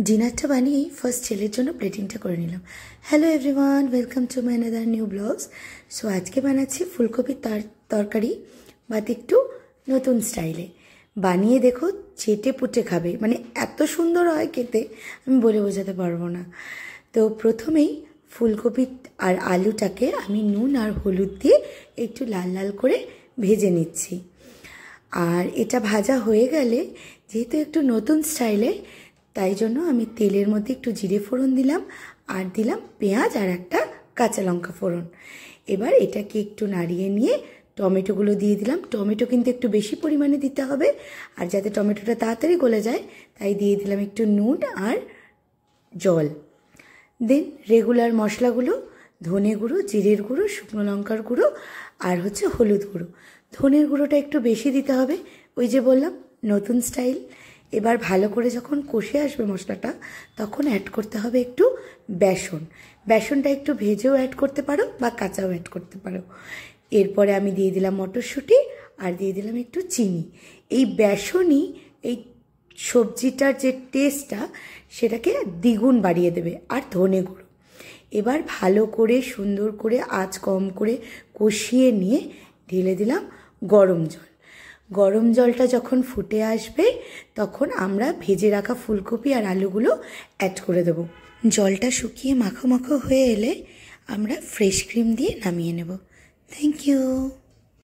ডিনারটা বানিয়েই ফার্স্ট ছেলের জন্য প্লেটিংটা করে নিলাম। Hello everyone, welcome to my another new blogs. So আজকে বানাচ্ছি ফুলকপির তরকারি, বাট একটু নতুন স্টাইলে। বানিয়ে দেখো, চেটে পুটে খাবে, মানে এত সুন্দর হয় খেতে, আমি বলে বোঝাতে পারবো না। তো প্রথমেই ফুলকপি আর আলুটাকে আমি নুন আর হলুদ দিয়ে একটু লাল লাল করে ভেজে নিচ্ছি। আর এটা ভাজা হয়ে গেলে, যেহেতু একটু নতুন স্টাইলে, তাই জন্য আমি তেলের মধ্যে একটু জিরে ফোড়ন দিলাম আর দিলাম পেঁয়াজ আর একটা কাঁচা লঙ্কা ফোড়ন। এবার এটাকে একটু নাড়িয়ে নিয়ে টমেটোগুলো দিয়ে দিলাম। টমেটো কিন্তু একটু বেশি পরিমাণে দিতে হবে, আর যাতে টমেটোটা তাড়াতাড়ি গলে যায় তাই দিয়ে দিলাম একটু নুন আর জল। দেন রেগুলার মশলাগুলো, ধনে গুঁড়ো, জিরের গুঁড়ো, শুকনো লঙ্কার গুঁড়ো আর হলুদ গুঁড়ো। ধনের গুঁড়োটা একটু বেশি দিতে হবে, ওই যে বললাম নতুন স্টাইল। এবার ভালো করে যখন কষে আসবে মশলাটা, তখন অ্যাড করতে হবে একটু বেসন। বেসনটা একটু ভেজেও অ্যাড করতে পারো বা কাঁচাও অ্যাড করতে পারো। এরপরে আমি দিয়ে দিলাম মটরশুঁটি আর দিয়ে দিলাম একটু চিনি। এই বেসনই এই সবজিটার যে টেস্টটা সেটাকে দ্বিগুণ বাড়িয়ে দেবে, আর ধনে গুঁড়ো। এবার ভালো করে সুন্দর করে আঁচ কম করে কষিয়ে নিয়ে ঢেলে দিলাম গরম জল। গরম জলটা যখন ফুটে আসবে, তখন আমরা ভেজে রাখা ফুলকপি আর আলুগুলো অ্যাড করে দেবো। জলটা শুকিয়ে মাখো মাখো হয়ে এলে আমরা ফ্রেশ ক্রিম দিয়ে নামিয়ে নেব। Thank you.